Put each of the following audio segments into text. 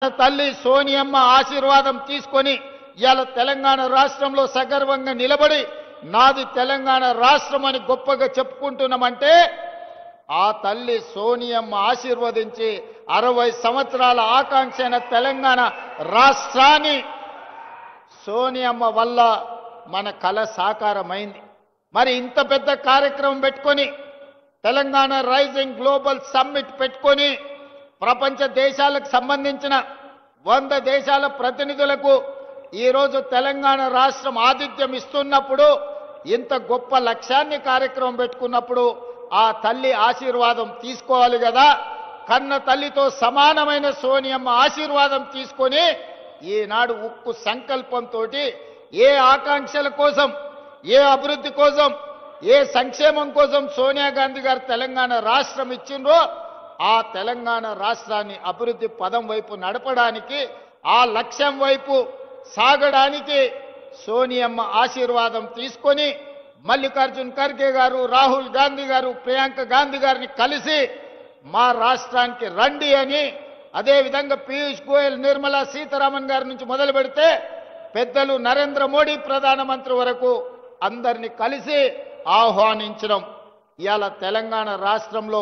తల్లి సోనియమ్మ ఆశీర్వాదం తీసుకొని ఇవాళ తెలంగాణ రాష్ట్రంలో సగర్వంగా నిలబడి నాది తెలంగాణ రాష్ట్రం అని గొప్పగా చెప్పుకుంటున్నామంటే ఆ తల్లి సోనియమ్మ ఆశీర్వదించి 60 సంవత్సరాల ఆకాంక్ష అయిన తెలంగాణ రాష్ట్రాన్ని సోనియమ్మ వల్ల మన కల సాకారమైంది. మరి ఇంత పెద్ద కార్యక్రమం పెట్టుకొని తెలంగాణ రైజింగ్ గ్లోబల్ సమ్మిట్ పెట్టుకొని ప్రపంచ దేశాలకు సంబంధించిన 100 దేశాల ప్రతినిధులకు ఈరోజు తెలంగాణ రాష్ట్రం ఆతిథ్యం ఇస్తున్నప్పుడు ఇంత గొప్ప లక్ష్యాన్ని కార్యక్రమం పెట్టుకున్నప్పుడు ఆ తల్లి ఆశీర్వాదం తీసుకోవాలి కదా. కన్న తల్లితో సమానమైన సోనియమ్మ ఆశీర్వాదం తీసుకొని ఈనాడు ఉక్కు సంకల్పంతో ఏ ఆకాంక్షల కోసం, ఏ అభివృద్ధి కోసం, ఏ సంక్షేమం కోసం సోనియా గాంధీ గారు తెలంగాణ రాష్ట్రం ఇచ్చిండ్రో ఆ తెలంగాణ రాష్ట్రాన్ని అభివృద్ధి పదం వైపు నడపడానికి, ఆ లక్ష్యం వైపు సాగడానికి సోనియమ్మ ఆశీర్వాదం తీసుకొని మల్లికార్జున్ ఖర్గే గారు, రాహుల్ గాంధీ గారు, ప్రియాంక గాంధీ గారిని కలిసి మా రాష్ట్రానికి రండి అని, అదేవిధంగా పీయూష్ గోయల్, నిర్మలా సీతారామన్ గారి నుంచి మొదలు పెడితే పెద్దలు నరేంద్ర మోడీ ప్రధానమంత్రి వరకు అందరినీ కలిసి ఆహ్వానించడం. ఇవాళ తెలంగాణ రాష్ట్రంలో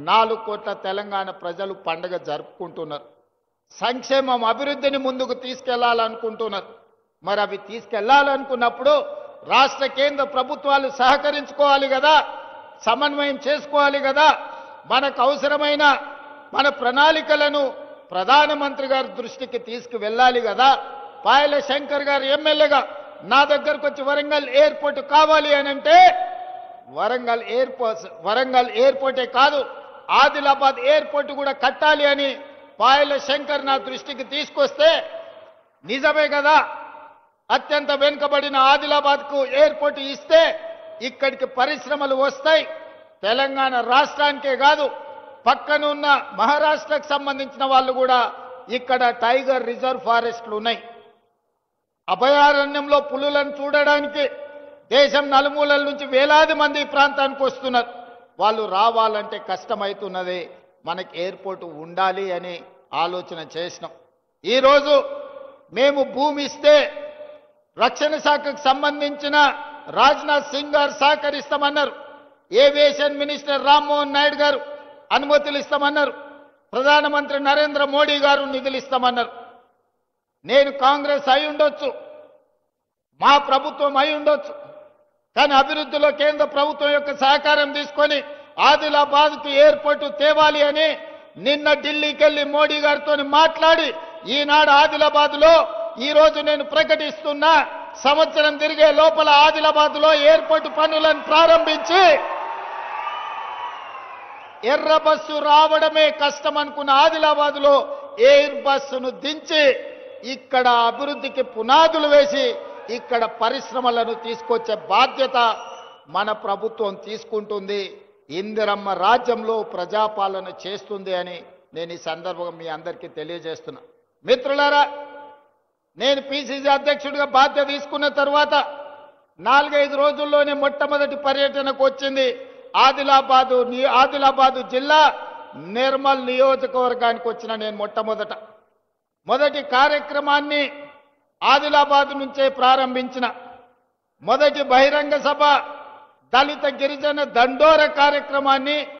4 కోట్ల తెలంగాణ ప్రజలు పండుగ జరుపుకుంటున్నారు. సంక్షేమం, అభివృద్ధిని ముందుకు తీసుకెళ్లాలనుకుంటున్నారు. మరి అవి తీసుకెళ్లాలనుకున్నప్పుడు రాష్ట్ర కేంద్ర ప్రభుత్వాలు సహకరించుకోవాలి కదా, సమన్వయం చేసుకోవాలి కదా. మనకు అవసరమైన మన ప్రణాళికలను ప్రధానమంత్రి గారి దృష్టికి తీసుకువెళ్ళాలి కదా. పాయల శంకర్ గారు ఎమ్మెల్యేగా నా దగ్గరకు వచ్చి వరంగల్ ఎయిర్పోర్ట్ కావాలి అని అంటే వరంగల్ ఎయిర్పోర్టే కాదు, ఆదిలాబాద్ ఎయిర్పోర్ట్ కూడా కట్టాలి అని పాయల శంకర్ నా దృష్టికి తీసుకొస్తే నిజమే కదా. అత్యంత వెనుకబడిన ఆదిలాబాద్కు ఎయిర్పోర్ట్ ఇస్తే ఇక్కడికి పరిశ్రమలు వస్తాయి. తెలంగాణ రాష్ట్రానికే కాదు, పక్కనున్న మహారాష్ట్రకు సంబంధించిన వాళ్ళు కూడా ఇక్కడ టైగర్ రిజర్వ్ ఫారెస్ట్లు ఉన్నాయి. అభయారణ్యంలో పులులను చూడడానికి దేశం నలుమూలల నుంచి వేలాది మంది ఈ ప్రాంతానికి వస్తున్నారు. వాళ్ళు రావాలంటే కష్టమవుతున్నది. మనకి ఎయిర్పోర్ట్ ఉండాలి అని ఆలోచన చేసినాం. ఈరోజు మేము భూమి ఇస్తే రక్షణ శాఖకు సంబంధించిన రాజ్నాథ్ సింగ్ గారు సహకరిస్తామన్నారు. ఏవియేషన్ మినిస్టర్ రామ్మోహన్ నాయుడు గారు అనుమతులు ఇస్తామన్నారు. ప్రధానమంత్రి నరేంద్ర మోడీ గారు నిధులు ఇస్తామన్నారు. నేను కాంగ్రెస్ అయి ఉండొచ్చు, మా ప్రభుత్వం అయి ఉండొచ్చు, కానీ అభివృద్ధిలో కేంద్ర ప్రభుత్వం యొక్క సహకారం తీసుకొని ఆదిలాబాద్కు ఎయిర్పోర్టు తేవాలి అని నిన్న ఢిల్లీకి వెళ్లి మోడీ గారితో మాట్లాడి ఈనాడు ఆదిలాబాద్లో ఈరోజు నేను ప్రకటిస్తున్నా, సంవత్సరం తిరిగే లోపల ఆదిలాబాద్లో ఎయిర్పోర్టు పనులను ప్రారంభించి ఎర్ర బస్సు రావడమే కష్టం అనుకున్న ఆదిలాబాద్లో ఎయిర్ బస్సును దించి ఇక్కడ అభివృద్ధికి పునాదులు వేసి ఇక్కడ పరిశ్రమలను తీసుకొచ్చే బాధ్యత మన ప్రభుత్వం తీసుకుంటుంది. ఇందిరమ్మ రాజ్యంలో ప్రజాపాలన చేస్తుంది అని నేను ఈ సందర్భంగా మీ అందరికీ తెలియజేస్తున్నా. మిత్రులారా, నేను పిసిసి అధ్యక్షుడిగా బాధ్యత తీసుకున్న తర్వాత 4-5 రోజుల్లోనే మొట్టమొదటి పర్యటనకు వచ్చింది ఆదిలాబాదు జిల్లా నిర్మల్ నియోజకవర్గానికి వచ్చిన నేను మొదటి కార్యక్రమాన్ని ఆదిలాబాద్ నుంచే ప్రారంభించిన. మొదటి బహిరంగ సభ దళిత గిరిజన దండోర కార్యక్రమాన్ని